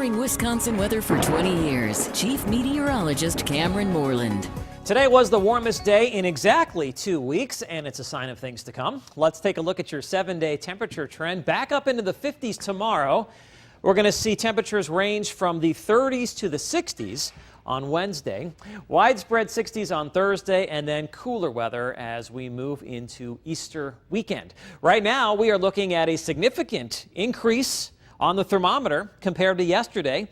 Covering Wisconsin weather for 20 years, Chief Meteorologist Cameron Moreland. Today was the warmest day in exactly 2 weeks, and it's a sign of things to come. Let's take a look at your 7-day temperature trend. Back up into the 50s tomorrow. We're going to see temperatures range from the 30s to the 60s on Wednesday. Widespread 60s on Thursday, and then cooler weather as we move into Easter weekend. Right now, we are looking at a significant increase on the thermometer compared to yesterday.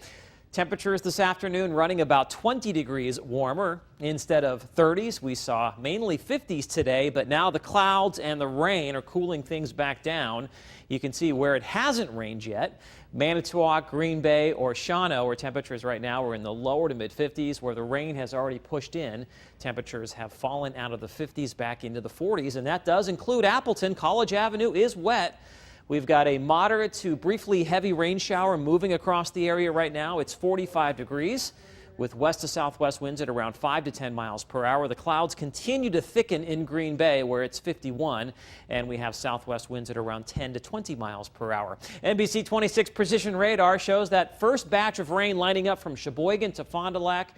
Temperatures this afternoon running about 20 degrees warmer instead of 30s. We saw mainly 50s today, but now the clouds and the rain are cooling things back down. You can see where it hasn't rained yet. Manitowoc, Green Bay, or Shawano, where temperatures right now are in the lower to mid 50s, where the rain has already pushed in. Temperatures have fallen out of the 50s back into the 40s, and that does include Appleton. College Avenue is wet. We've got a moderate to briefly heavy rain shower moving across the area right now. It's 45 degrees with west to southwest winds at around 5 to 10 miles per hour. The clouds continue to thicken in Green Bay where it's 51, and we have southwest winds at around 10 to 20 miles per hour. NBC 26 Precision Radar shows that first batch of rain lining up from Sheboygan to Fond du Lac,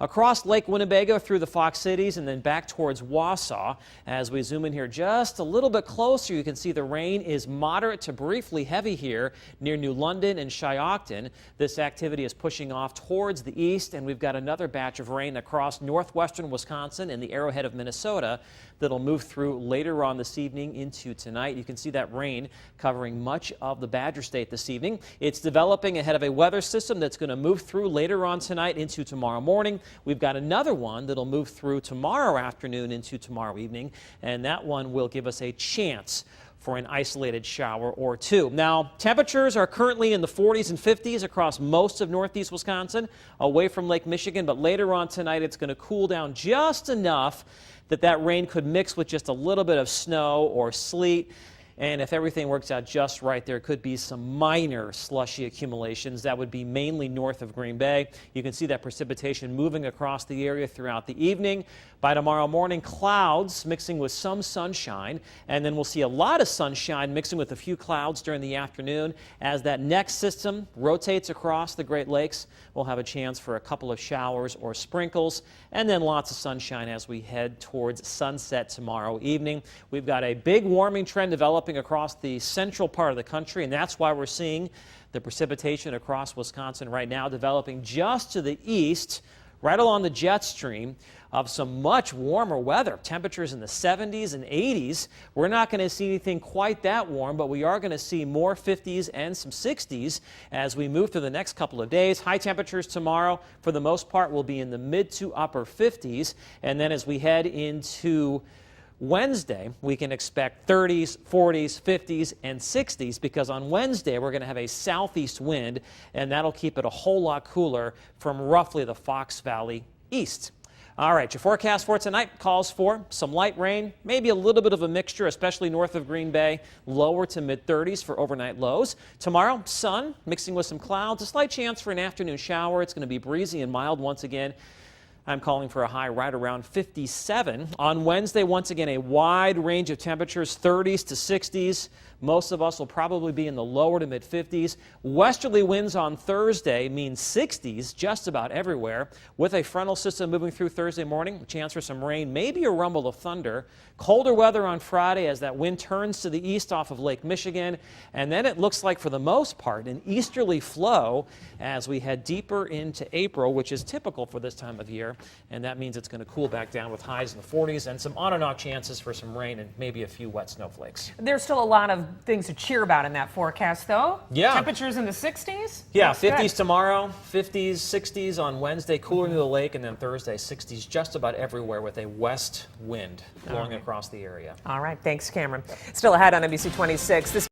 across Lake Winnebago through the Fox Cities, and then back towards Wausau. As we zoom in here just a little bit closer, you can see the rain is moderate to briefly heavy here near New London and Shiocton. This activity is pushing off towards the east, and we've got another batch of rain across northwestern Wisconsin and the Arrowhead of Minnesota that'll move through later on this evening into tonight. You can see that rain covering much of the Badger State this evening. It's developing ahead of a weather system that's going to move through later on tonight into tomorrow morning. We've got another one that'll move through tomorrow afternoon into tomorrow evening, and that one will give us a chance for an isolated shower or two. Now, temperatures are currently in the 40s and 50s across most of northeast Wisconsin, away from Lake Michigan, but later on tonight it's going to cool down just enough that that rain could mix with just a little bit of snow or sleet. And if everything works out just right, there could be some minor slushy accumulations. That would be mainly north of Green Bay. You can see that precipitation moving across the area throughout the evening. By tomorrow morning, clouds mixing with some sunshine, and then we'll see a lot of sunshine mixing with a few clouds during the afternoon. As that next system rotates across the Great Lakes, we'll have a chance for a couple of showers or sprinkles, and then lots of sunshine as we head towards sunset tomorrow evening. We've got a big warming trend developing across the central part of the country, and that's why we're seeing the precipitation across Wisconsin right now developing just to the east, right along the jet stream of some much warmer weather. Temperatures in the 70s and 80s. We're not going to see anything quite that warm, but we are going to see more 50s and some 60s as we move through the next couple of days. High temperatures tomorrow, for the most part, will be in the mid to upper 50s, and then as we head into Wednesday, we can expect 30s, 40s, 50s, and 60s because on Wednesday we're going to have a southeast wind, and that'll keep it a whole lot cooler from roughly the Fox Valley east. All right, your forecast for tonight calls for some light rain, maybe a little bit of a mixture, especially north of Green Bay, lower to mid 30s for overnight lows. Tomorrow, sun mixing with some clouds, a slight chance for an afternoon shower. It's going to be breezy and mild once again. I'm calling for a high right around 57. On Wednesday, once again, a wide range of temperatures, 30s to 60s. Most of us will probably be in the lower to mid 50s. Westerly winds on Thursday mean 60s just about everywhere. With a frontal system moving through Thursday morning, a chance for some rain, maybe a rumble of thunder. Colder weather on Friday as that wind turns to the east off of Lake Michigan. And then it looks like, for the most part, an easterly flow as we head deeper into April, which is typical for this time of year. And that means it's going to cool back down with highs in the 40s and some on and off chances for some rain and maybe a few wet snowflakes. There's still a lot of things to cheer about in that forecast, though. Yeah. Temperatures in the 60s? Yeah, That's 50s good. Tomorrow, 50s, 60s on Wednesday, cooler near the lake, and then Thursday, 60s just about everywhere with a west wind blowing across the area. All right, thanks, Cameron. Still ahead on NBC 26. This